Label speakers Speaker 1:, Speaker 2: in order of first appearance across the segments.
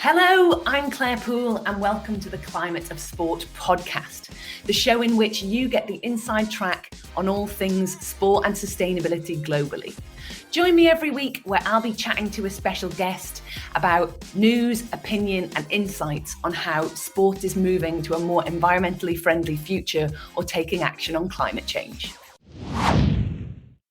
Speaker 1: Hello, I'm Claire Poole and welcome to the Climate of Sport podcast, the show in which you get the inside track on all things sport and sustainability globally. Join me every week where I'll be chatting to a special guest about news, opinion and insights on how sport is moving to a more environmentally friendly future or taking action on climate change.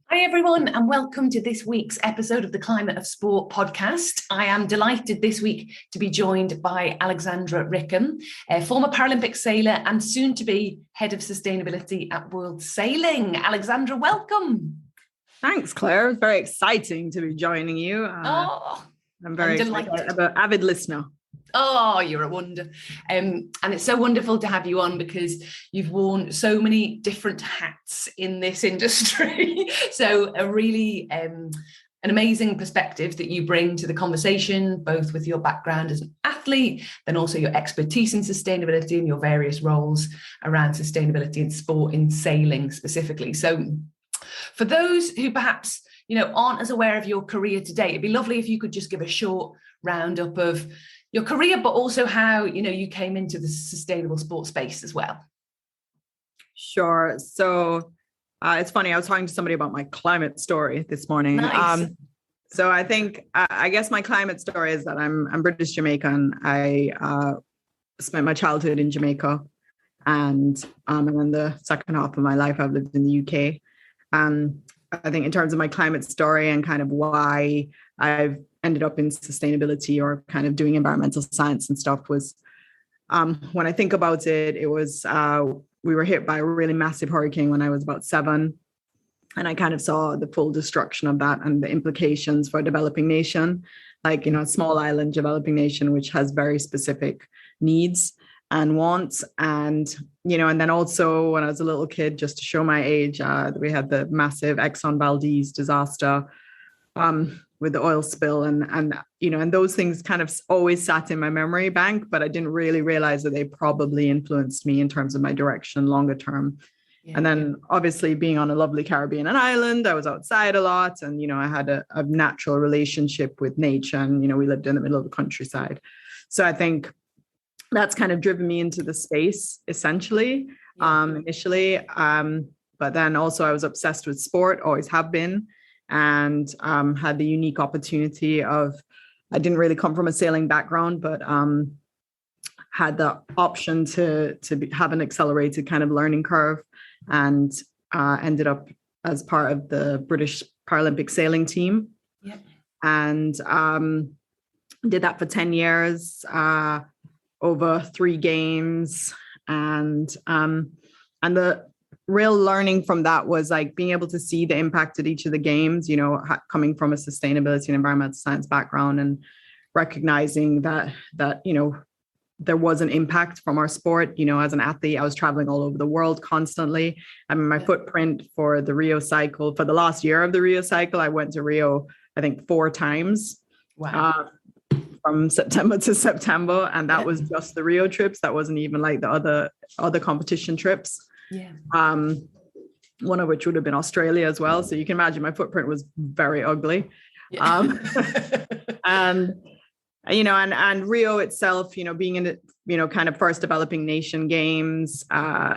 Speaker 1: Hi everyone and welcome to this week's episode of the Climate of Sport podcast. I am delighted this week to be joined by Alexandra Rickham, a former Paralympic sailor and soon to be Head of Sustainability at World Sailing. Alexandra, welcome.
Speaker 2: Thanks, Claire. It's very exciting to be joining you. I'm very excited. I'm an avid listener.
Speaker 1: Oh, you're a wonder. And it's so wonderful to have you on because you've worn so many different hats in this industry. So a really an amazing perspective that you bring to the conversation, both with your background as an athlete, then also your expertise in sustainability and your various roles around sustainability in sport, in sailing specifically. So for those who perhaps, aren't as aware of your career today, it'd be lovely if you could just give a short roundup of your career, but also how, you came into the sustainable sport space as well.
Speaker 2: Sure. So it's funny, I was talking to somebody about my climate story this morning.
Speaker 1: Nice.
Speaker 2: So I think, I guess my climate story is that I'm British Jamaican. I spent my childhood in Jamaica and then the second half of my life I've lived in the UK. I think in terms of my climate story and kind of why I've ended up in sustainability or kind of doing environmental science and stuff was when I think about it, it was we were hit by a really massive hurricane when I was about 7. And I kind of saw the full destruction of that and the implications for a developing nation, like, a small island developing nation, which has very specific needs and wants. And, and then also when I was a little kid, just to show my age, we had the massive Exxon Valdez disaster with the oil spill and those things kind of always sat in my memory bank, but I didn't really realize that they probably influenced me in terms of my direction longer term. Yeah. And then obviously being on a lovely Caribbean island, I was outside a lot and, I had a natural relationship with nature and, we lived in the middle of the countryside. So I think that's kind of driven me into the space essentially, initially. But then also I was obsessed with sport, always have been. And had the unique opportunity of, I didn't really come from a sailing background, but had the option to have an accelerated kind of learning curve and ended up as part of the British Paralympic sailing team. Yep. And did that for 10 years, over 3 games. And the real learning from that was like being able to see the impact at each of the games, coming from a sustainability and environmental science background and recognizing that, there was an impact from our sport. As an athlete, I was traveling all over the world constantly. I mean, my footprint for the Rio cycle, for the last year of the Rio cycle, I went to Rio, I think 4 times. Wow. From September to September. And that was just the Rio trips. That wasn't even like the other competition trips. Yeah. One of which would have been Australia as well. So you can imagine my footprint was very ugly. Yeah. And Rio itself, being in the, kind of first developing nation games,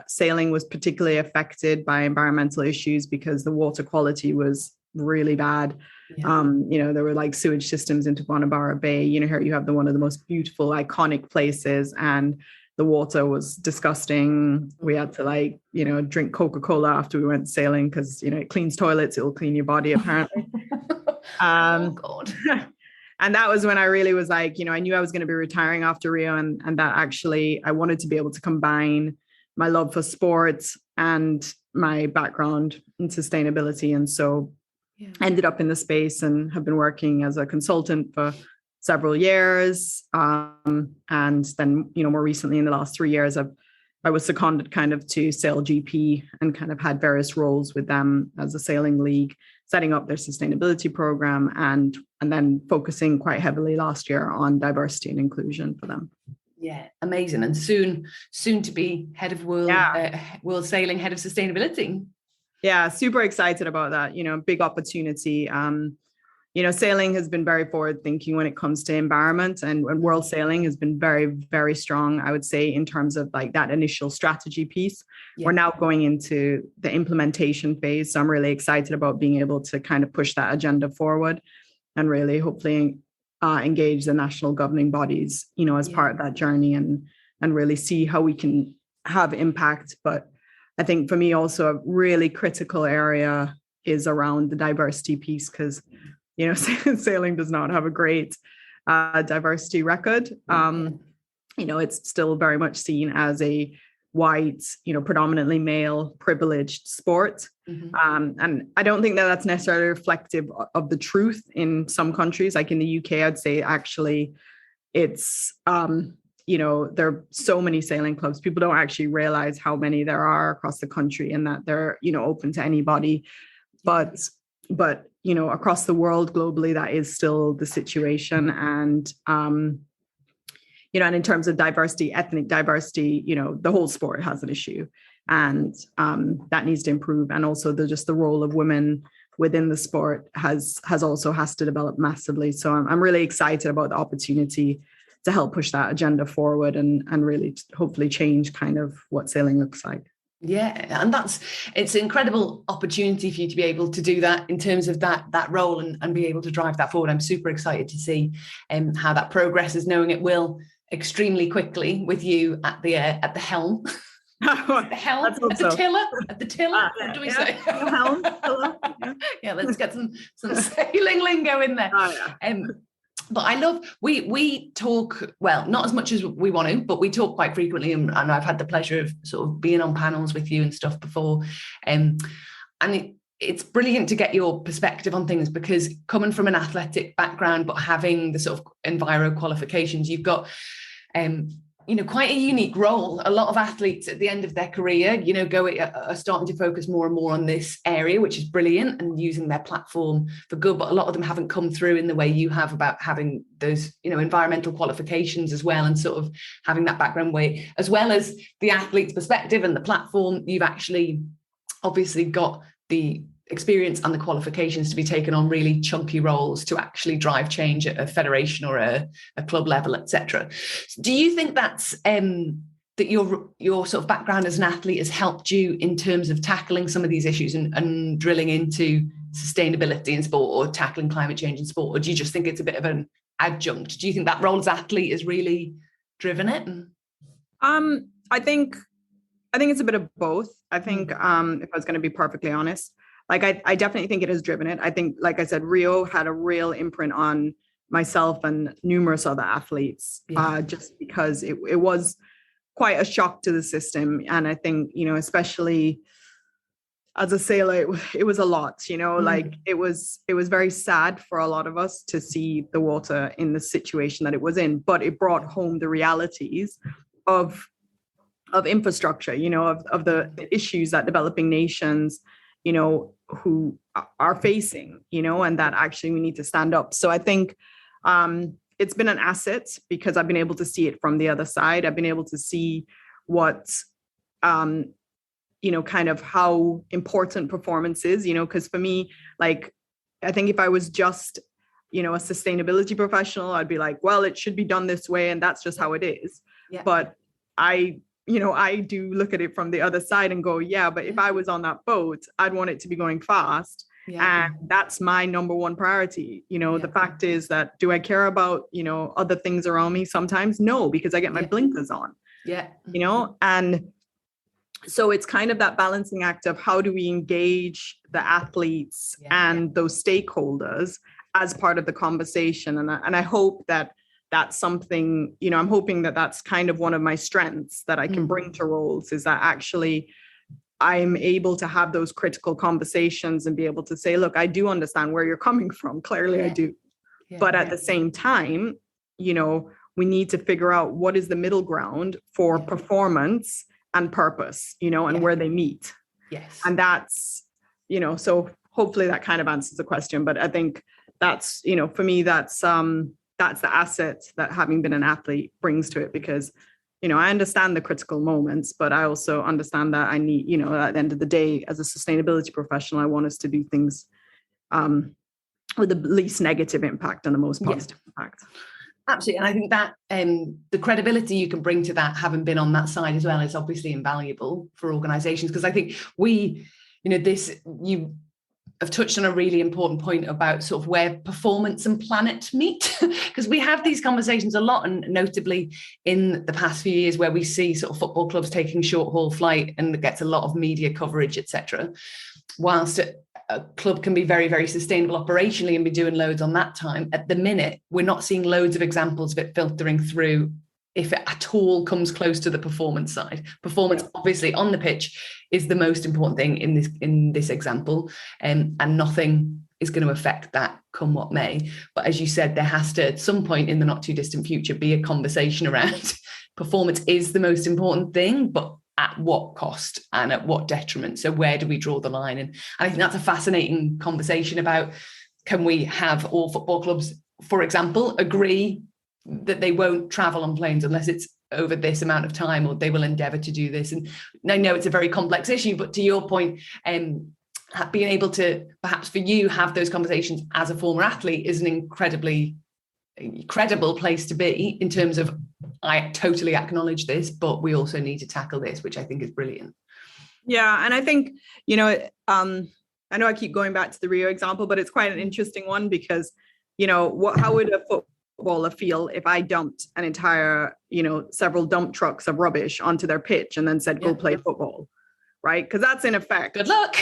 Speaker 2: sailing was particularly affected by environmental issues because the water quality was really bad. Yeah. There were like sewage systems into Guanabara Bay. Here you have one of the most beautiful, iconic places, and the water was disgusting. We had to drink Coca-Cola after we went sailing because, it cleans toilets. It will clean your body, apparently.
Speaker 1: Oh, God.
Speaker 2: And that was when I really was I knew I was going to be retiring after Rio. And that actually, I wanted to be able to combine my love for sports and my background in sustainability. And so ended up in the space and have been working as a consultant for several years. And then, more recently in the last 3 years, I was seconded kind of to Sail GP and kind of had various roles with them as a sailing league, setting up their sustainability program and then focusing quite heavily last year on diversity and inclusion for them.
Speaker 1: Yeah, amazing. And soon to be head of World Sailing, head of sustainability.
Speaker 2: Yeah, super excited about that. Big opportunity. sailing has been very forward thinking when it comes to environment, and world sailing has been very, very strong, I would say, in terms of like that initial strategy piece. Yeah. We're now going into the implementation phase. So I'm really excited about being able to kind of push that agenda forward and really hopefully engage the national governing bodies, as part of that journey, and really see how we can have impact. But I think for me also a really critical area is around the diversity piece, because sailing does not have a great diversity record. It's still very much seen as a white, predominantly male privileged sport. Mm-hmm. And I don't think that that's necessarily reflective of the truth in some countries. Like in the UK, I'd say actually it's, there are so many sailing clubs. People don't actually realize how many there are across the country, and that they're, open to anybody. But across the world globally, that is still the situation. And, and in terms of diversity, ethnic diversity, the whole sport has an issue, and that needs to improve. And also the role of women within the sport has to develop massively. So I'm really excited about the opportunity to help push that agenda forward and really hopefully change kind of what sailing looks like.
Speaker 1: Yeah, and it's an incredible opportunity for you to be able to do that in terms of that role and be able to drive that forward. I'm super excited to see how that progresses, knowing it will extremely quickly with you at the helm. The helm, at the tiller. What do we say? The helm. Yeah, let's get some sailing lingo in there. Oh, yeah. But I love, we talk, well, not as much as we want to, but we talk quite frequently, and I've had the pleasure of sort of being on panels with you and stuff before. And it's brilliant to get your perspective on things, because coming from an athletic background, but having the sort of enviro qualifications, you've got, quite a unique role. A lot of athletes at the end of their career, are starting to focus more and more on this area, which is brilliant, and using their platform for good. But a lot of them haven't come through in the way you have, about having those, environmental qualifications as well, and sort of having that background way, as well as the athlete's perspective and the platform. You've actually obviously got the experience and the qualifications to be taken on really chunky roles to actually drive change at a federation or a club level, etc. Do you think that's that your sort of background as an athlete has helped you in terms of tackling some of these issues and drilling into sustainability in sport, or tackling climate change in sport? Or do you just think it's a bit of an adjunct? Do you think that role as athlete has really driven it?
Speaker 2: I think it's a bit of both. I think if I was going to be perfectly honest, like I definitely think it has driven it. I think, like I said, Rio had a real imprint on myself and numerous other athletes, just because it was quite a shock to the system. And I think, especially as a sailor, it was a lot, like it was very sad for a lot of us to see the water in the situation that it was in, but it brought home the realities of infrastructure, of the issues that developing nations, who are facing, and that actually we need to stand up. So I think it's been an asset, because I've been able to see it from the other side. I've been able to see what, kind of how important performance is, because for me, like, I think if I was just, a sustainability professional, I'd be like, well, it should be done this way, and that's just how it is. Yeah. But I do look at it from the other side and go, yeah, but if I was on that boat, I'd want it to be going fast. Yeah. And that's my number one priority. The fact is that, do I care about, other things around me? Sometimes no, because I get my blinkers on. Yeah. And so it's kind of that balancing act of how do we engage the athletes and those stakeholders as part of the conversation. And I hope that that's something, I'm hoping that that's kind of one of my strengths that I can bring to roles, is that actually I'm able to have those critical conversations and be able to say, look, I do understand where you're coming from. Clearly I do. But at the same time, we need to figure out what is the middle ground for performance and purpose, and where they meet. Yes. And that's, so hopefully that kind of answers the question. But I think that's, for me, that's the asset that having been an athlete brings to it, because, I understand the critical moments, but I also understand that I need, at the end of the day, as a sustainability professional, I want us to do things with the least negative impact and the most positive impact.
Speaker 1: Absolutely. And I think that the credibility you can bring to that, having been on that side as well, is obviously invaluable for organizations. Because I think you have touched on a really important point about sort of where performance and planet meet, because we have these conversations a lot, and notably in the past few years where we see sort of football clubs taking short haul flight and it gets a lot of media coverage, etc. Whilst a club can be very, very sustainable operationally and be doing loads on that time, at the minute, we're not seeing loads of examples of it filtering through, if it at all comes close to the performance side. Performance, obviously, on the pitch is the most important thing in this example, and nothing is going to affect that come what may. But as you said, there has to, at some point in the not too distant future, be a conversation around performance is the most important thing, but at what cost and at what detriment? So where do we draw the line? And I think that's a fascinating conversation about, can we have all football clubs, for example, agree that they won't travel on planes unless it's over this amount of time, or they will endeavour to do this? And I know it's a very complex issue, but to your point, being able to, perhaps for you, have those conversations as a former athlete is an incredibly credible place to be, in terms of, I totally acknowledge this, but we also need to tackle this, which I think is brilliant.
Speaker 2: Yeah. And I think, I know I keep going back to the Rio example, but it's quite an interesting one, because, how would a footballer feel if I dumped an entire, several dump trucks of rubbish onto their pitch and then said, go play football? Right? Because that's in effect.
Speaker 1: Good luck.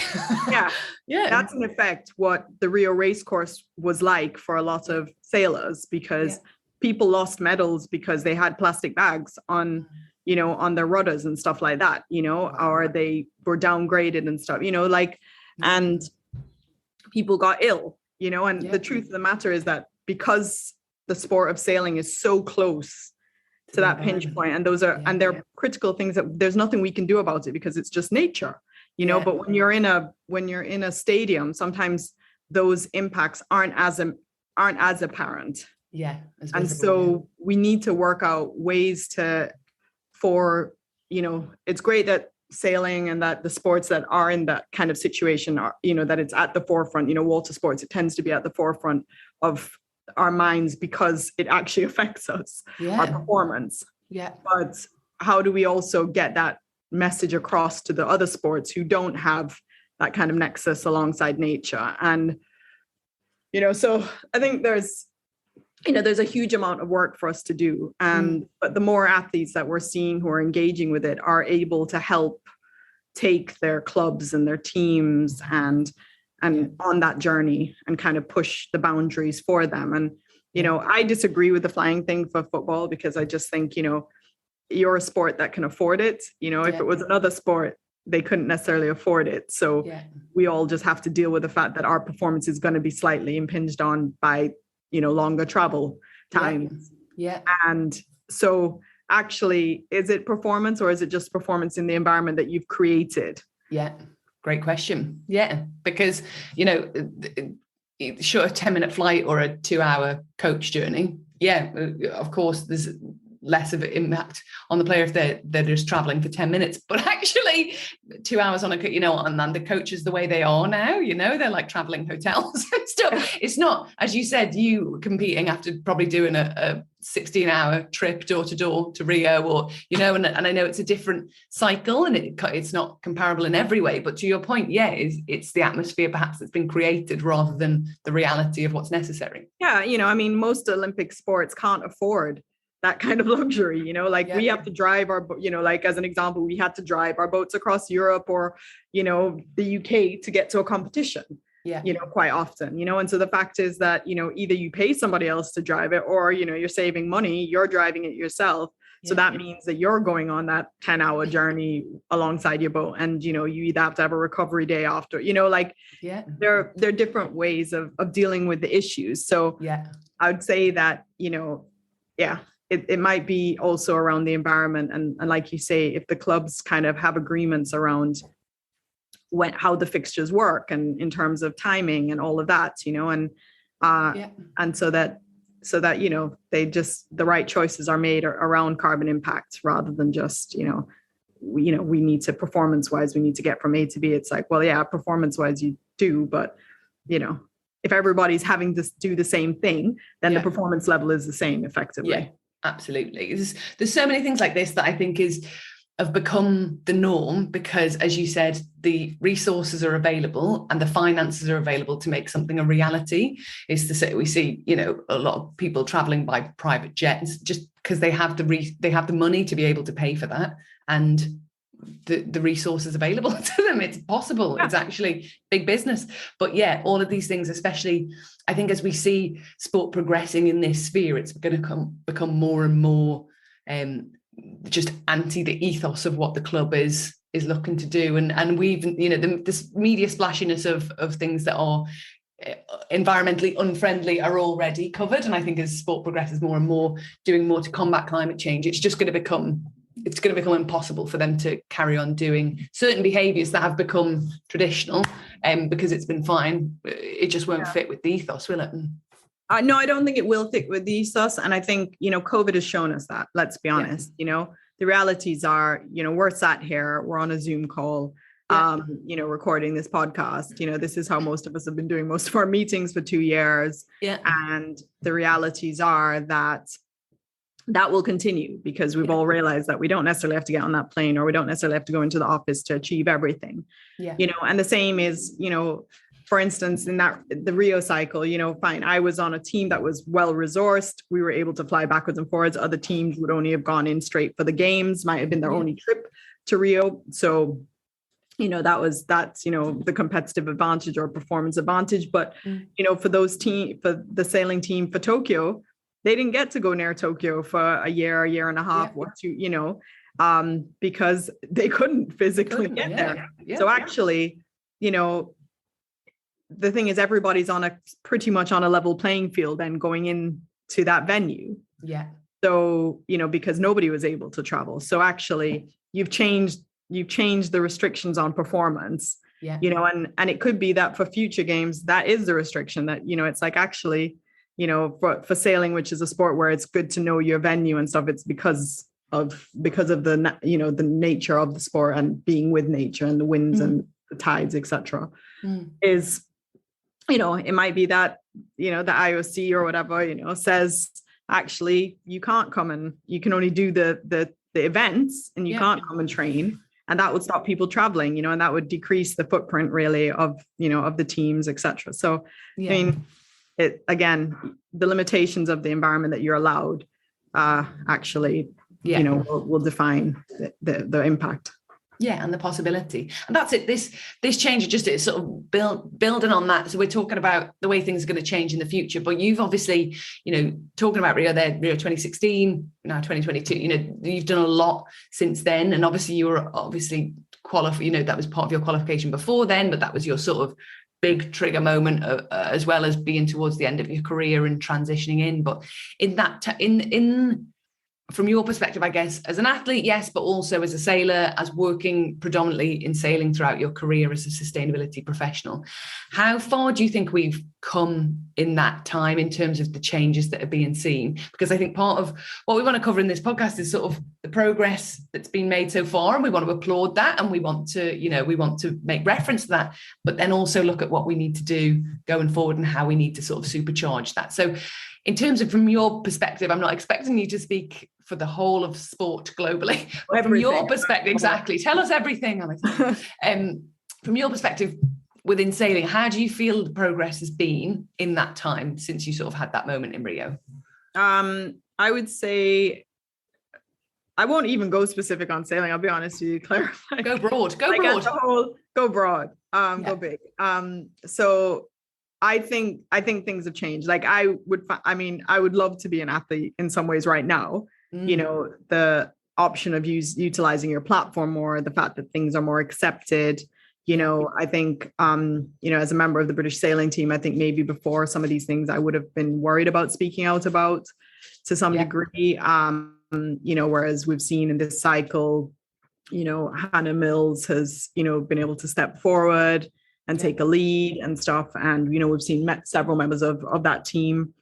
Speaker 2: Yeah. That's in effect what the Rio race course was like for a lot of sailors, because people lost medals because they had plastic bags on, on their rudders and stuff like that, or they were downgraded and stuff, and people got ill, and the truth of the matter is that because the sport of sailing is so close to that pinch point, and and they're critical things that there's nothing we can do about it, because it's just nature, but when you're in a stadium, sometimes those impacts aren't as apparent. And so we need to work out ways it's great that sailing and that the sports that are in that kind of situation are, that it's at the forefront, water sports, it tends to be at the forefront of our minds because it actually affects us, our performance. But how do we also get that message across to the other sports who don't have that kind of nexus alongside nature? And, so I think there's a huge amount of work for us to do. But the more athletes that we're seeing who are engaging with it are able to help take their clubs and their teams and on that journey and kind of push the boundaries for them. And, I disagree with the flying thing for football, because I just think, you're a sport that can afford it. If it was another sport, they couldn't necessarily afford it. So we all just have to deal with the fact that our performance is going to be slightly impinged on by, longer travel times. And so actually, is it performance, or is it just performance in the environment that you've created?
Speaker 1: Great question. Because, sure, a 10-minute flight or a 2-hour coach journey. Of course, there's less of an impact on the player if they're just traveling for 10 minutes, but actually 2 hours on and the coaches, the way they are now, they're like traveling hotels and stuff. It's not, as you said, you competing after probably doing a 16-hour trip door to door to Rio, or, and I know it's a different cycle and it's not comparable in every way, but to your point, it's the atmosphere perhaps that's been created rather than the reality of what's necessary.
Speaker 2: Most Olympic sports can't afford that kind of luxury, we have to drive our, as an example, we had to drive our boats across Europe or, the UK to get to a competition, quite often, and so the fact is that, either you pay somebody else to drive it, or, you're saving money, you're driving it yourself. So that means that you're going on that 10-hour journey alongside your boat, and, you either have to have a recovery day after, there are different ways of dealing with the issues. So I would say that, it might be also around the environment. And like you say, if the clubs kind of have agreements around how the fixtures work and in terms of timing and all of that, and so that, they just, the right choices are made around carbon impact rather than just, we need to performance wise, we need to get from A to B. It's like, well, performance wise you do, but, if everybody's having to do the same thing, then the performance level is the same effectively.
Speaker 1: Yeah, absolutely. There's so many things like this that I think have become the norm because, as you said, the resources are available and the finances are available to make something a reality. It's to say we see, a lot of people traveling by private jets just because they have the money to be able to pay for that, and the resources available to them. It's possible. Yeah. It's actually big business. But yeah, all of these things, especially I think as we see sport progressing in this sphere, it's going to become more and more just anti the ethos of what the club is looking to do, and we've this media splashiness of things that are environmentally unfriendly are already covered, and I think as sport progresses more and more, doing more to combat climate change, it's going to become impossible for them to carry on doing certain behaviours that have become traditional, because it's been fine. It just won't fit with the ethos, will it?
Speaker 2: No, I don't think it will fit with the ethos. And I think, COVID has shown us that, let's be honest, the realities are, we're sat here, we're on a Zoom call, recording this podcast, this is how most of us have been doing most of our meetings for 2 years. Yeah. And the realities are that will continue because we've all realized that we don't necessarily have to get on that plane, or we don't necessarily have to go into the office to achieve everything. Yeah. And the same is, for instance, in the Rio cycle, fine, I was on a team that was well resourced. We were able to fly backwards and forwards. Other teams would only have gone in straight for the games, might have been their only trip to Rio. So, that's the competitive advantage or performance advantage. But, for the sailing team for Tokyo, they didn't get to go near Tokyo for a year and a half, or two, because they couldn't physically get there. Yeah. So actually, the thing is, everybody's pretty much on a level playing field and going into that venue. Yeah. So, because nobody was able to travel. So actually you've changed the restrictions on performance, and it could be that for future games, that is the restriction that, it's like, actually, for sailing, which is a sport where it's good to know your venue and stuff, it's because of the, the nature of the sport and being with nature and the winds and the tides, etc. Is, it might be that, the IOC or whatever, says, actually, you can't come and you can only do the events and you can't come and train. And that would stop people traveling, and that would decrease the footprint really of the teams, etc. So, I mean, again, the limitations of the environment that you're allowed actually, will define the impact.
Speaker 1: Yeah, and the possibility. And that's it. This change is sort of building on that. So we're talking about the way things are going to change in the future. But you've obviously, talking about Rio 2016, now 2022, you've done a lot since then. And obviously you were qualified, that was part of your qualification before then, but that was your sort of big trigger moment, as well as being towards the end of your career and transitioning in. But in that, from your perspective, I guess, as an athlete, yes, but also as a sailor, as working predominantly in sailing throughout your career as a sustainability professional, how far do you think we've come in that time in terms of the changes that are being seen? Because I think part of what we want to cover in this podcast is sort of the progress that's been made so far, and we want to applaud that, and we want to make reference to that, but then also look at what we need to do going forward and how we need to sort of supercharge that. So in terms of, from your perspective, I'm not expecting you to speak for the whole of sport globally, but from your perspective, exactly, tell us everything, Alexandra. From your perspective within sailing, how do you feel the progress has been in that time since you sort of had that moment in Rio?
Speaker 2: I would say, I won't even go specific on sailing, I'll be honest with you, clarify.
Speaker 1: Go broad,
Speaker 2: go broad, go big. So I think things have changed. Like I would love to be an athlete in some ways right now. The option of utilizing your platform more, the fact that things are more accepted. I think, as a member of the British sailing team, I think maybe before some of these things I would have been worried about speaking out about to some degree. Whereas we've seen in this cycle, Hannah Mills has, been able to step forward and take a lead and stuff. And, we've seen several members of that team,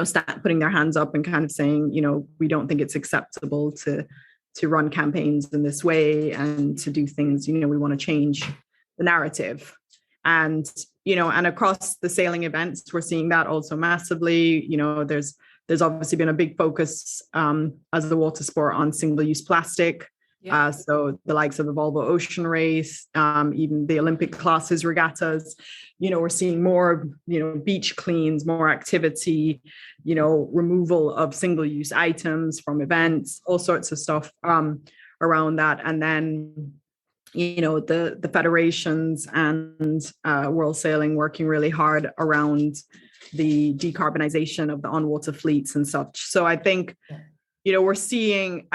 Speaker 2: start putting their hands up and kind of saying, we don't think it's acceptable to run campaigns in this way and to do things, we want to change the narrative. And, and across the sailing events, we're seeing that also massively. There's obviously been a big focus as the water sport on single-use plastic. Yeah. So the likes of the Volvo Ocean Race, even the Olympic classes regattas, we're seeing more, beach cleans, more activity, removal of single-use items from events, all sorts of stuff around that. And then, the federations and World Sailing working really hard around the decarbonization of the on-water fleets and such. So I think, we're seeing,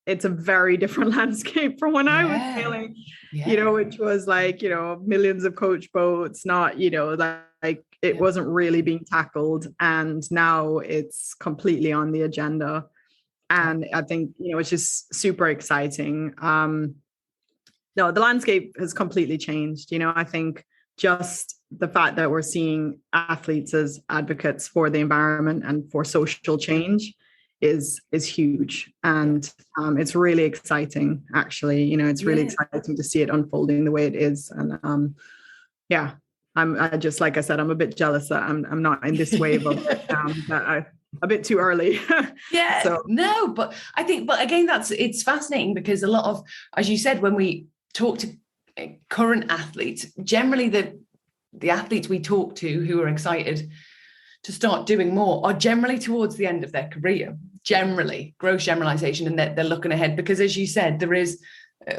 Speaker 2: it's a very different landscape from when I was sailing, which was like, millions of coach boats, not, like it wasn't really being tackled. And now it's completely on the agenda. And I think, it's just super exciting. No, the landscape has completely changed. I think just the fact that we're seeing athletes as advocates for the environment and for social change is huge. And it's really exciting, actually. It's really exciting to see it unfolding the way it is. And I just, like I said, I'm a bit jealous that I'm not in this wave of it, that a bit too early.
Speaker 1: No, but I think, but again, it's fascinating because a lot of, as you said, when we talk to current athletes, generally the athletes we talk to who are excited to start doing more are generally towards the end of their career, generally, gross generalization, and they're looking ahead. Because as you said, there is,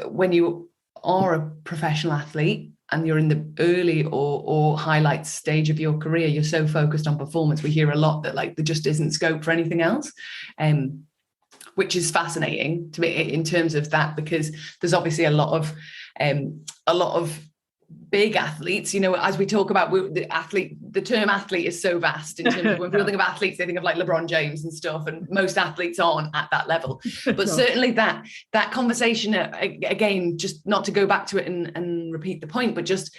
Speaker 1: when you are a professional athlete and you're in the early or highlight stage of your career, you're so focused on performance. We hear a lot that like there just isn't scope for anything else, which is fascinating to me in terms of that, because there's obviously a lot of big athletes, as we talk about the term athlete is so vast in terms of when people think of athletes, they think of like LeBron James and stuff, and most athletes aren't at that level. But certainly that conversation, again, just not to go back to it and repeat the point, but just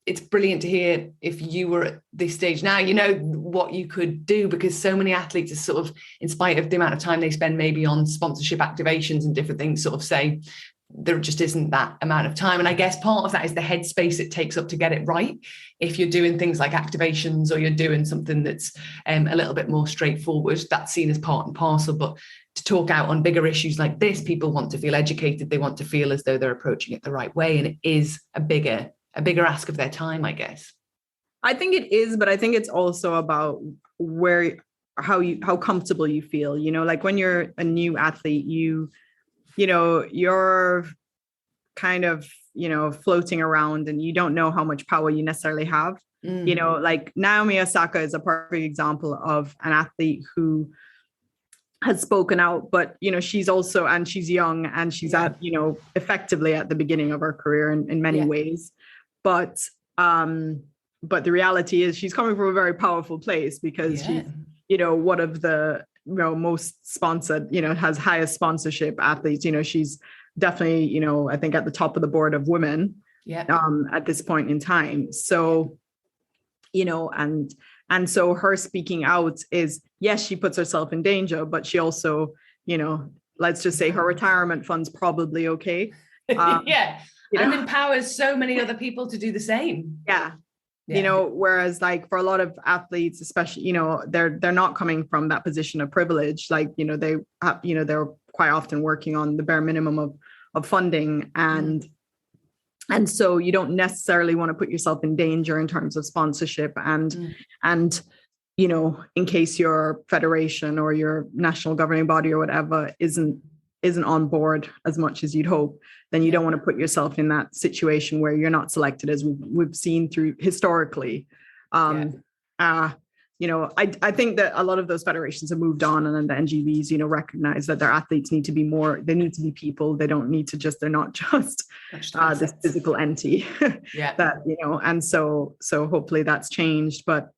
Speaker 1: it's brilliant to hear if you were at this stage now, what you could do, because so many athletes are sort of, in spite of the amount of time they spend maybe on sponsorship activations and different things, sort of say, there just isn't that amount of time. And I guess part of that is the headspace it takes up to get it right. If you're doing things like activations or you're doing something that's a little bit more straightforward, that's seen as part and parcel. But to talk out on bigger issues like this, people want to feel educated. They want to feel as though they're approaching it the right way. And it is a bigger ask of their time, I guess.
Speaker 2: I think it is, but I think it's also about how comfortable you feel. Like when you're a new athlete, you're kind of, floating around and you don't know how much power you necessarily have. Like Naomi Osaka is a perfect example of an athlete who has spoken out, but, she's also, and she's young and she's at, effectively at the beginning of her career in many ways. But the reality is she's coming from a very powerful place because she's, one of the, most sponsored, has highest sponsorship athletes. She's definitely, I think at the top of the board of women at this point in time. So, and so her speaking out is, yes, she puts herself in danger, but she also, let's just say her retirement fund's probably okay.
Speaker 1: And empowers so many other people to do the same.
Speaker 2: Whereas like for a lot of athletes, especially, they're not coming from that position of privilege. Like, they have, they're quite often working on the bare minimum of funding. And so you don't necessarily want to put yourself in danger in terms of sponsorship and, in case your federation or your national governing body or whatever isn't on board as much as you'd hope, then you don't want to put yourself in that situation where you're not selected, as we've seen through historically. I think that a lot of those federations have moved on, and then the NGVs, recognize that their athletes need to be more, they need to be people. They don't need to they're not just this physical entity and so hopefully that's changed. But,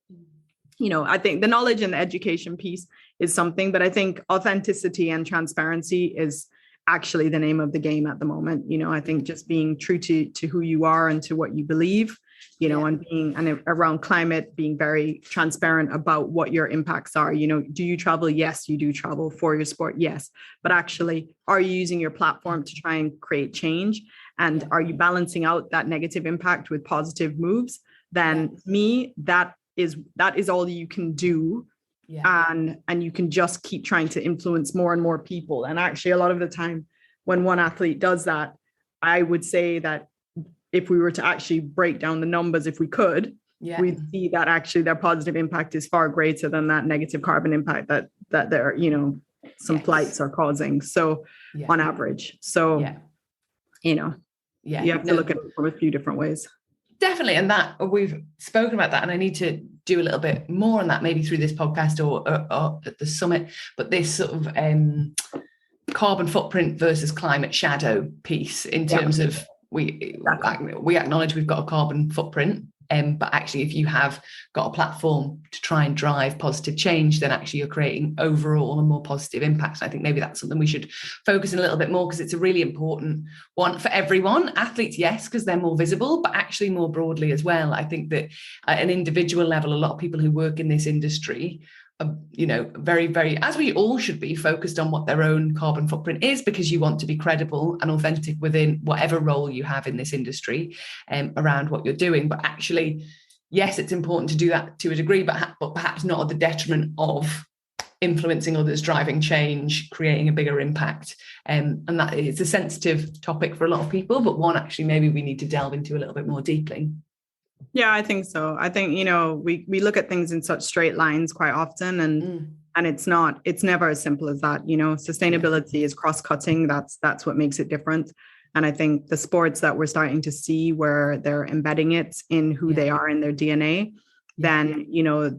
Speaker 2: I think the knowledge and the education piece is something, but I think authenticity and transparency is actually the name of the game at the moment. I think just being true to who you are and to what you believe, and around climate, being very transparent about what your impacts are. Do you travel? Yes, you do travel for your sport. Yes. But actually, are you using your platform to try and create change? And are you balancing out that negative impact with positive moves? Then that is all you can do. And you can just keep trying to influence more and more people. And actually, a lot of the time when one athlete does that, I would say that if we were to actually break down the numbers, if we could, we'd see that actually their positive impact is far greater than that negative carbon impact that their, some flights are causing. So on average, you have to look at it from a few different ways.
Speaker 1: Definitely. And that we've spoken about that, and I need to do a little bit more on that, maybe through this podcast or at the summit, but this sort of carbon footprint versus climate shadow piece in terms of we acknowledge we've got a carbon footprint, but actually if you have got a platform to try and drive positive change, then actually you're creating overall a more positive impact. And I think maybe that's something we should focus in a little bit more, because it's a really important one for everyone. Athletes, yes, because they're more visible, but actually more broadly as well. I think that at an individual level, a lot of people who work in this industry are, very, very, as we all should be, focused on what their own carbon footprint is, because you want to be credible and authentic within whatever role you have in this industry around what you're doing. But actually, yes, it's important to do that to a degree, but perhaps not at the detriment of influencing others, driving change, creating a bigger impact. And that it's a sensitive topic for a lot of people, but one actually maybe we need to delve into a little bit more deeply.
Speaker 2: Yeah, I think so. I think, we look at things in such straight lines quite often, and it's never as simple as that. Sustainability is cross-cutting. That's what makes it different. And I think the sports that we're starting to see where they're embedding it in who they are in their DNA, then,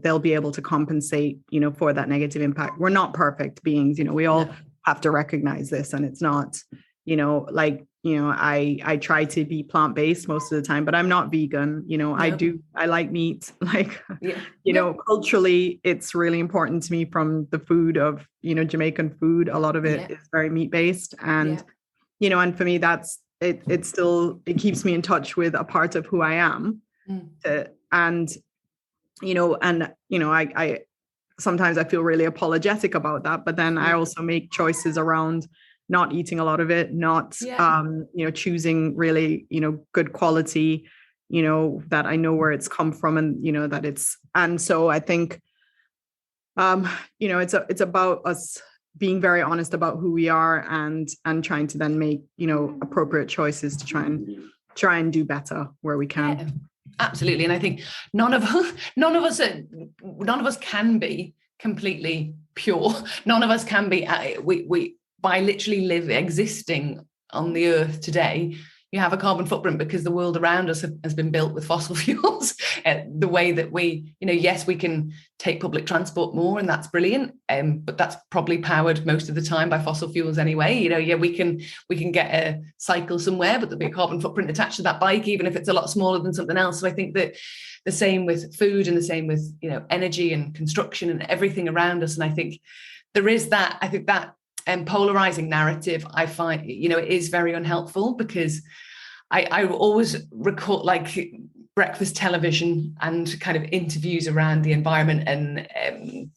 Speaker 2: they'll be able to compensate, for that negative impact. We're not perfect beings. We all have to recognize this, and it's not, I try to be plant-based most of the time, but I'm not vegan. I like meat, culturally, it's really important to me from the food of, Jamaican food. A lot of it is very meat-based. And, and for me, that's, it still, it keeps me in touch with a part of who I am. I sometimes I feel really apologetic about that, but then I also make choices around not eating a lot of it, not, choosing really, good quality, that I know where it's come from, and, that it's, and so I think, it's about us being very honest about who we are and trying to then make, appropriate choices to try and do better where we can.
Speaker 1: Yeah, absolutely. And I think none of us can be completely pure. None of us can be, we by literally existing on the earth today, you have a carbon footprint because the world around us has been built with fossil fuels. The way that we, yes, we can take public transport more, and that's brilliant. But that's probably powered most of the time by fossil fuels anyway. We can get a cycle somewhere, but there'll be a carbon footprint attached to that bike, even if it's a lot smaller than something else. So I think that the same with food, and the same with, energy and construction and everything around us. And I think there is that, polarizing narrative. I find, it is very unhelpful, because I always recall breakfast television and kind of interviews around the environment, and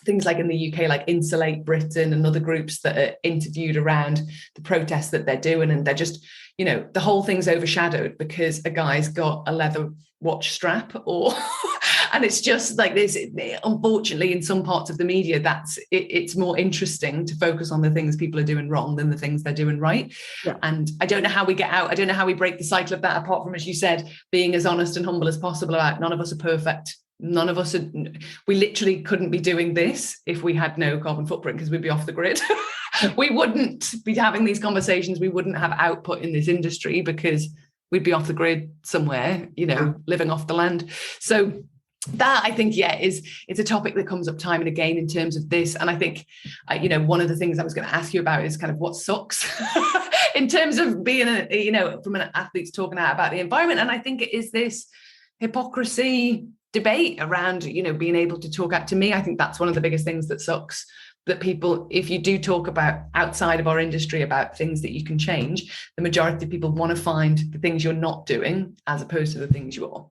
Speaker 1: things like in the UK, like Insulate Britain and other groups that are interviewed around the protests that they're doing. And they're just, the whole thing's overshadowed because a guy's got a leather watch strap, or and it's just like this. Unfortunately, in some parts of the media, it's more interesting to focus on the things people are doing wrong than the things they're doing right. Yeah. And I don't know how we get out. I don't know how we break the cycle of that, apart from, as you said, being as honest and humble as possible about none of us are perfect. None of us we literally couldn't be doing this if we had no carbon footprint, because we'd be off the grid. We wouldn't be having these conversations. We wouldn't have output in this industry because we'd be off the grid somewhere, living off the land. So that, I think, it's a topic that comes up time and again in terms of this. And I think, one of the things I was going to ask you about is kind of what sucks in terms of being, from an athlete's talking out about the environment. And I think it is this hypocrisy debate around, being able to talk out. To me, I think that's one of the biggest things that sucks, that people, if you do talk about outside of our industry about things that you can change, the majority of people want to find the things you're not doing as opposed to the things you are.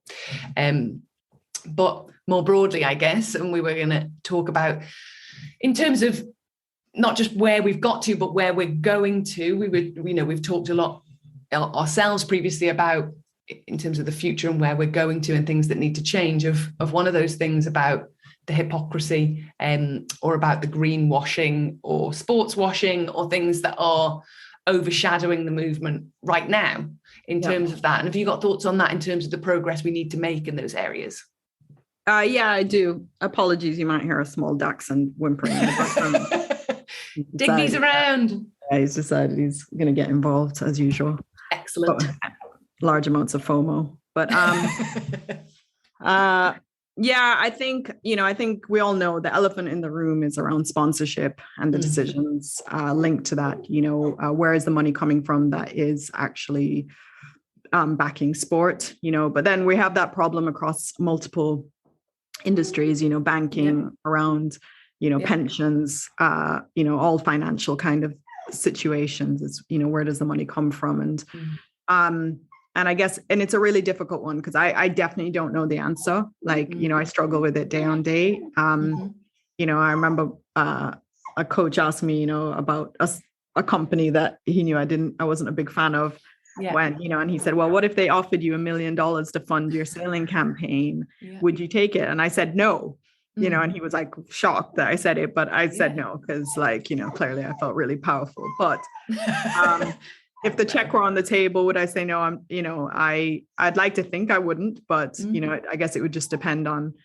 Speaker 1: But more broadly, I guess, and we were going to talk about in terms of not just where we've got to, but where we're going to. We've talked a lot ourselves previously about in terms of the future and where we're going to and things that need to change, of one of those things about the hypocrisy, or about the greenwashing or sports washing, or things that are overshadowing the movement right now in terms of that. And have you got thoughts on that in terms of the progress we need to make in those areas?
Speaker 2: Yeah, I do. Apologies, you might hear a small dachshund whimpering in the background.
Speaker 1: Digby's around.
Speaker 2: Yeah, he's decided he's going to get involved as usual.
Speaker 1: Excellent.
Speaker 2: Large amounts of FOMO. But yeah, I think we all know the elephant in the room is around sponsorship and the decisions linked to that. Where is the money coming from that is actually backing sport? But then we have that problem across multiple industries, banking, around, pensions, all financial kind of situations. Is, where does the money come from? And I guess, and it's a really difficult one because I definitely don't know the answer. Like, I struggle with it day on day. I remember a coach asked me, about a company that he knew I wasn't a big fan of. When, and he said, well, what if they offered you $1 million to fund your sailing campaign? Would you take it? And I said, no, and he was like shocked that I said it, but I said no, because clearly I felt really powerful. But if the check were on the table, would I say no? I'd like to think I wouldn't, but I guess it would just depend on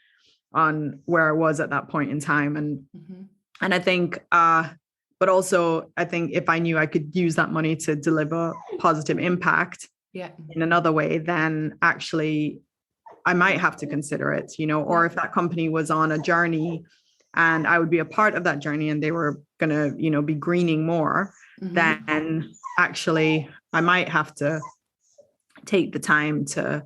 Speaker 2: where I was at that point in time. And I think, but also I think if I knew I could use that money to deliver positive impact in another way, then actually I might have to consider it, or if that company was on a journey and I would be a part of that journey and they were going to, be greening more, then actually I might have to take the time to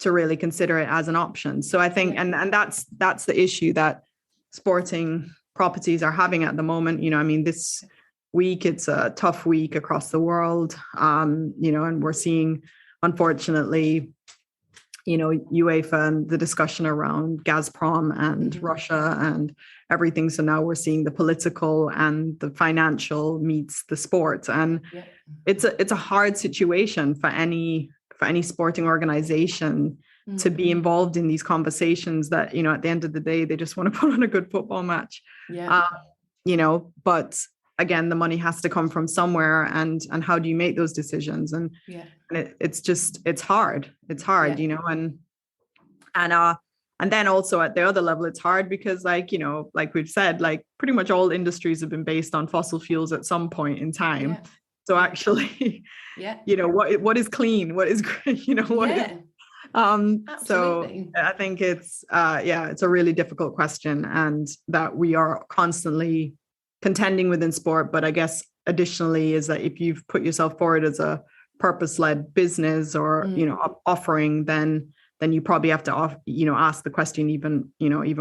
Speaker 2: really consider it as an option. So I think, and that's the issue that sporting properties are having at the moment. This week, it's a tough week across the world, and we're seeing, unfortunately, UEFA and the discussion around Gazprom and Russia and everything. So now we're seeing the political and the financial meets the sport. And it's a hard situation for any sporting organization to be involved in these conversations that, at the end of the day, they just want to put on a good football match. But again, the money has to come from somewhere, and how do you make those decisions? And it's hard. It's hard, and then also at the other level, it's hard because like we've said, like pretty much all industries have been based on fossil fuels at some point in time. So actually, what is clean? What is, what is, so I think it's a really difficult question, and that we are constantly contending within sport. But I guess additionally is that if you've put yourself forward as a purpose-led business or offering, then you probably have to ask the question even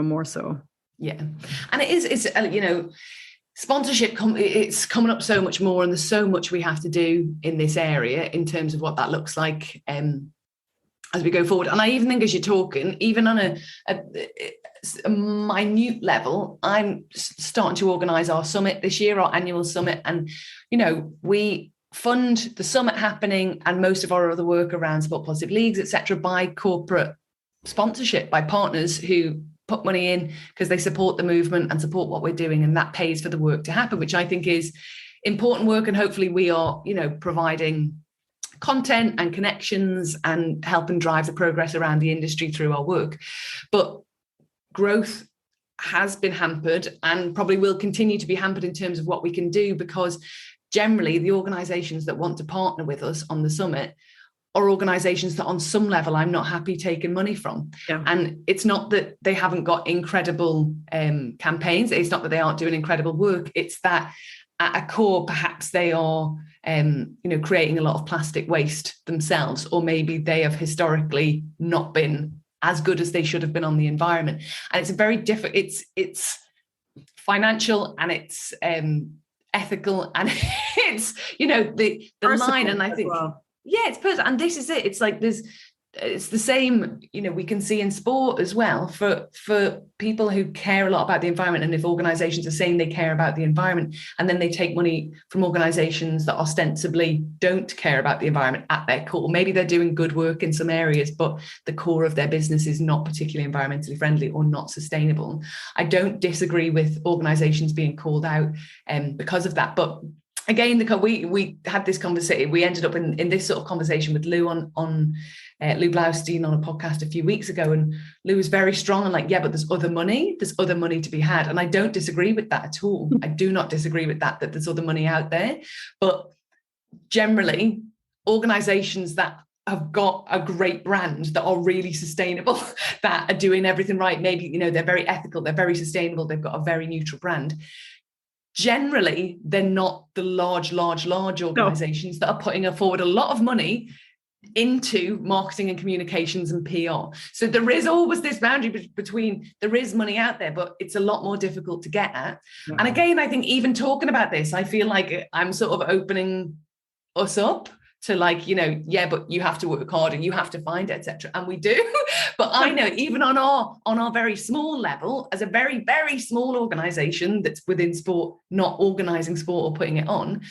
Speaker 2: more so.
Speaker 1: And it's sponsorship it's coming up so much more, and there's so much we have to do in this area in terms of what that looks like as we go forward. And I even think as you're talking, even on a minute level, I'm starting to organise our summit this year, our annual summit. And, we fund the summit happening and most of our other work around sport positive leagues, etc., by corporate sponsorship, by partners who put money in because they support the movement and support what we're doing. And that pays for the work to happen, which I think is important work. And hopefully we are, providing content and connections and helping drive the progress around the industry through our work. But growth has been hampered and probably will continue to be hampered in terms of what we can do, because generally the organisations that want to partner with us on the summit are organisations that on some level I'm not happy taking money from. And it's not that they haven't got incredible campaigns. It's not that they aren't doing incredible work. It's that at a core, perhaps they are creating a lot of plastic waste themselves, or maybe they have historically not been as good as they should have been on the environment. And it's a very different, it's financial and it's ethical and it's, the line. And I think, it's personal. And this is it. It's like it's the same, we can see in sport as well, for people who care a lot about the environment. And if organizations are saying they care about the environment, and then they take money from organizations that ostensibly don't care about the environment at their core, maybe they're doing good work in some areas, but the core of their business is not particularly environmentally friendly or not sustainable. I don't disagree with organizations being called out because of that. But again, we had this conversation. We ended up in this sort of conversation with Lou on Lou Blaustein on a podcast a few weeks ago, and Lou was very strong and like, yeah, but there's other money to be had. And I don't disagree with that at all. I do not disagree with that there's other money out there. But generally, organizations that have got a great brand, that are really sustainable, that are doing everything right, maybe, they're very ethical, they're very sustainable, they've got a very neutral brand. Generally, they're not the large organizations that are putting forward a lot of money into marketing and communications and PR. So there is always this boundary between, there is money out there, but it's a lot more difficult to get at. Yeah. And again, I think even talking about this, I feel like I'm sort of opening us up to like, yeah, but you have to work hard and you have to find it, etc. And we do. But I know even on our very small level, as a very, very small organization that's within sport, not organizing sport or putting it on,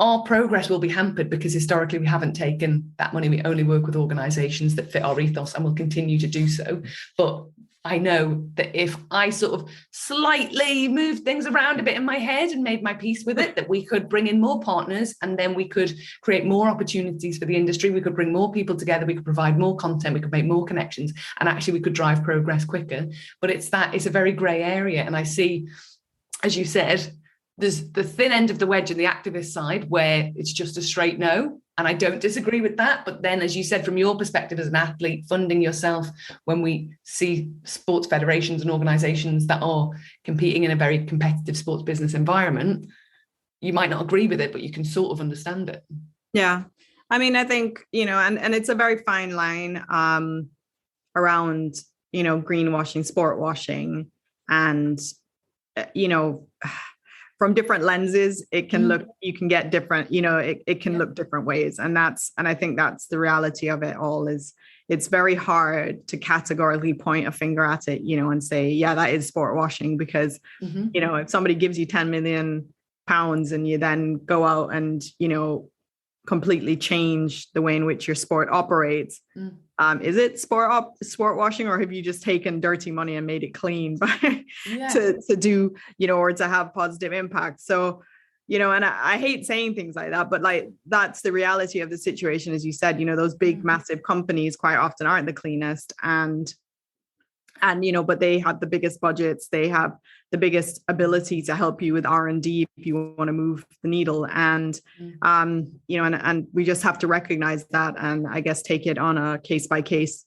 Speaker 1: our progress will be hampered because historically we haven't taken that money. We only work with organizations that fit our ethos, and will continue to do so. But I know that if I sort of slightly moved things around a bit in my head and made my peace with it, that we could bring in more partners, and then we could create more opportunities for the industry. We could bring more people together. We could provide more content. We could make more connections, and actually we could drive progress quicker. But it's a very gray area. And I see, as you said, there's the thin end of the wedge in the activist side where it's just a straight no. And I don't disagree with that. But then, as you said, from your perspective as an athlete, funding yourself, when we see sports federations and organizations that are competing in a very competitive sports business environment, you might not agree with it, but you can sort of understand it.
Speaker 2: Yeah. I mean, I think, and it's a very fine line around, greenwashing, sport washing, and, from different lenses, it can look, you can get different, it can look different ways. And I think that's the reality of it all, is it's very hard to categorically point a finger at it, and say, yeah, that is sport washing, because, if somebody gives you 10 million pounds and you then go out and, completely change the way in which your sport operates. Is it sport washing, or have you just taken dirty money and made it clean to do, or to have positive impact? So, and I hate saying things like that, but like, that's the reality of the situation. As you said, those big, massive companies quite often aren't the cleanest, and but they have the biggest budgets, they have the biggest ability to help you with R&D if you want to move the needle. And, and we just have to recognize that, and I guess take it on a case by case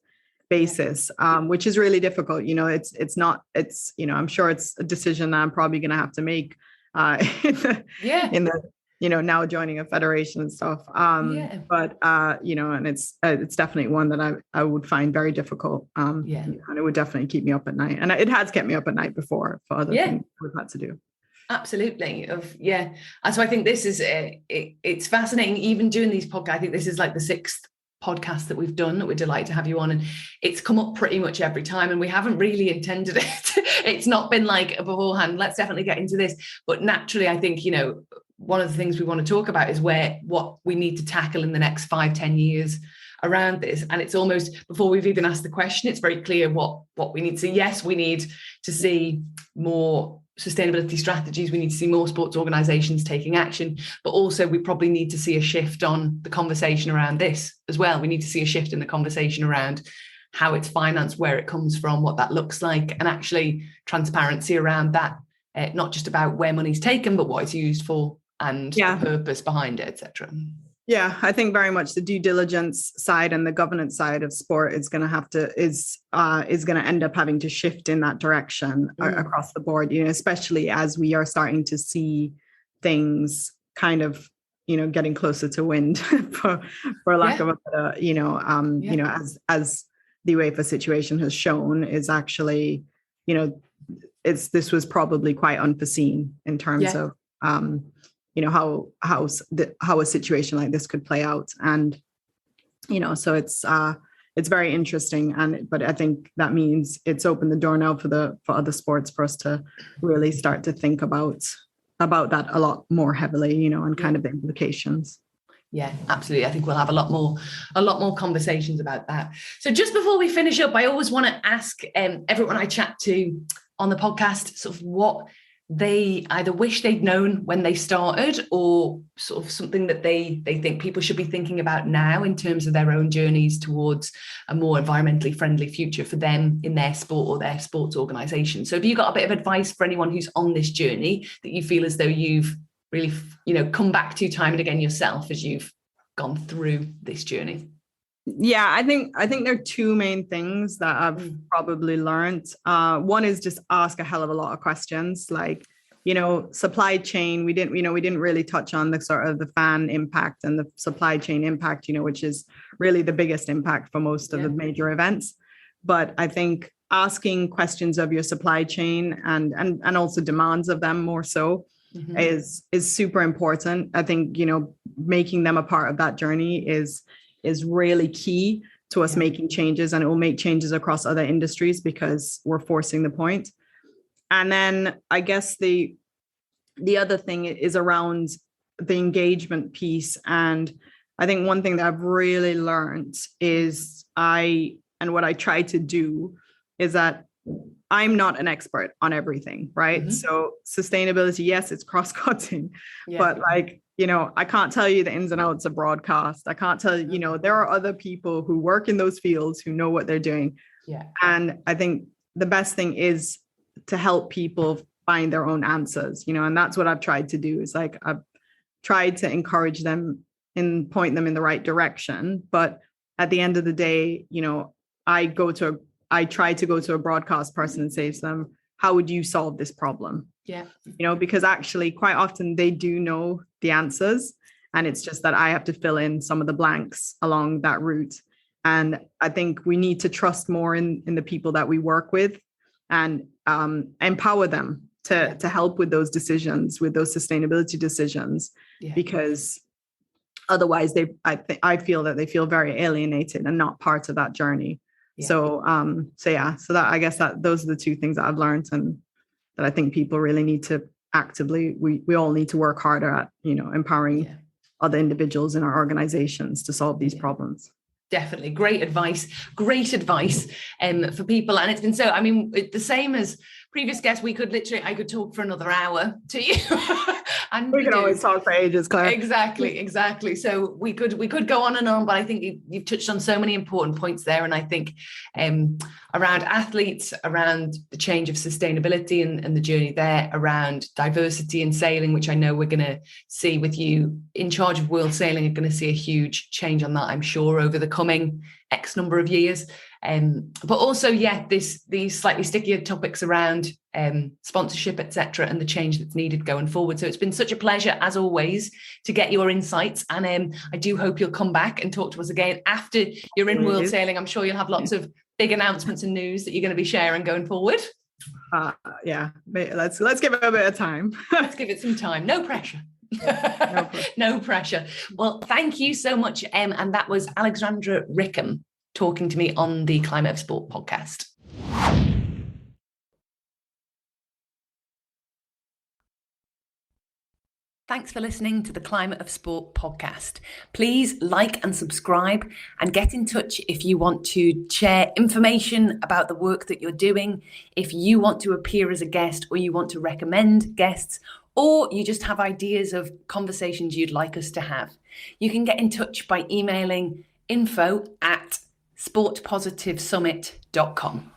Speaker 2: basis, which is really difficult. I'm sure it's a decision that I'm probably going to have to make in the now joining a federation and stuff. But and it's definitely one that I would find very difficult. And it would definitely keep me up at night. And it has kept me up at night before for other things we've had to do.
Speaker 1: Absolutely. And so I think this is it's fascinating, even doing these podcasts. I think this is like the 6th podcast that we've done, that we're delighted to have you on, and it's come up pretty much every time, and we haven't really intended it. It's not been like beforehand, let's definitely get into this. But naturally, I think, one of the things we want to talk about is what we need to tackle in the next 5-10 years around this. And it's almost, before we've even asked the question, it's very clear what we need to see. Yes, we need to see more sustainability strategies. We need to see more sports organizations taking action, but also we probably need to see a shift on the conversation around this as well. We need to see a shift in the conversation around how it's financed, where it comes from, what that looks like, and actually transparency around that, not just about where money's taken, but what it's used for, and the purpose behind it, etc.
Speaker 2: Yeah, I think very much the due diligence side and the governance side of sport is going to end up having to shift in that direction across the board. Especially as we are starting to see things kind of getting closer to wind, for lack of a better, as the UEFA situation has shown, is actually this was probably quite unforeseen in terms of how a situation like this could play out. And So it's very interesting. But I think that means it's opened the door now for other sports for us to really start to think about that a lot more heavily, and kind of the implications.
Speaker 1: Yeah, absolutely. I think we'll have a lot more conversations about that. So just before we finish up, I always want to ask everyone I chat to on the podcast sort of what they either wish they'd known when they started, or sort of something that they think people should be thinking about now in terms of their own journeys towards a more environmentally friendly future for them in their sport or their sports organisation. So have you got a bit of advice for anyone who's on this journey that you feel as though you've really, come back to time and again yourself as you've gone through this journey?
Speaker 2: Yeah, I think there are two main things that I've probably learned. One is just ask a hell of a lot of questions, like, supply chain. We didn't really touch on the sort of the fan impact and the supply chain impact, which is really the biggest impact for most of the major events. But I think asking questions of your supply chain and also demands of them more so is super important. I think, making them a part of that journey is really key to us making changes, and it will make changes across other industries because we're forcing the point. And then I guess the other thing is around the engagement piece. And I think one thing that I've really learned is what I try to do is that I'm not an expert on everything, right? So sustainability, yes, it's cross-cutting, but I can't tell you the ins and outs of broadcast. I can't tell you, there are other people who work in those fields who know what they're doing. Yeah. And I think the best thing is to help people find their own answers, and that's what I've tried to do, is like, I've tried to encourage them and point them in the right direction. But at the end of the day, I try to go to a broadcast person and say to them, how would you solve this problem? Yeah. Because actually quite often they do know the answers, and it's just that I have to fill in some of the blanks along that route. And I think we need to trust more in the people that we work with, and empower them to help with those decisions, with those sustainability decisions, because otherwise I feel that they feel very alienated and not part of that journey. Yeah. So that, I guess that those are the two things that I've learned, and that I think people really need to actively, we all need to work harder at, empowering other individuals in our organizations to solve these problems.
Speaker 1: Definitely. Great advice for people. And it's been the same as previous guests. I could talk for another hour to you. And
Speaker 2: we can always talk for ages, Claire.
Speaker 1: Exactly. So we could go on and on, but I think you've touched on so many important points there. And I think around athletes, around the change of sustainability and the journey there, around diversity in sailing, which I know we're going to see with you in charge of World Sailing, are going to see a huge change on that, I'm sure, over the coming X number of years. But also, these slightly stickier topics around sponsorship, etc., and the change that's needed going forward. So it's been such a pleasure, as always, to get your insights. And I do hope you'll come back and talk to us again after you're in World Sailing. I'm sure you'll have lots of big announcements and news that you're going to be sharing going forward. Let's give it a bit of time. Let's give it some time. No pressure. No pressure. Well, thank you so much. And that was Alexandra Rickham talking to me on the Climate of Sport podcast. Thanks for listening to the Climate of Sport podcast. Please like and subscribe, and get in touch if you want to share information about the work that you're doing, if you want to appear as a guest, or you want to recommend guests, or you just have ideas of conversations you'd like us to have. You can get in touch by emailing info@sportpositivesummit.com.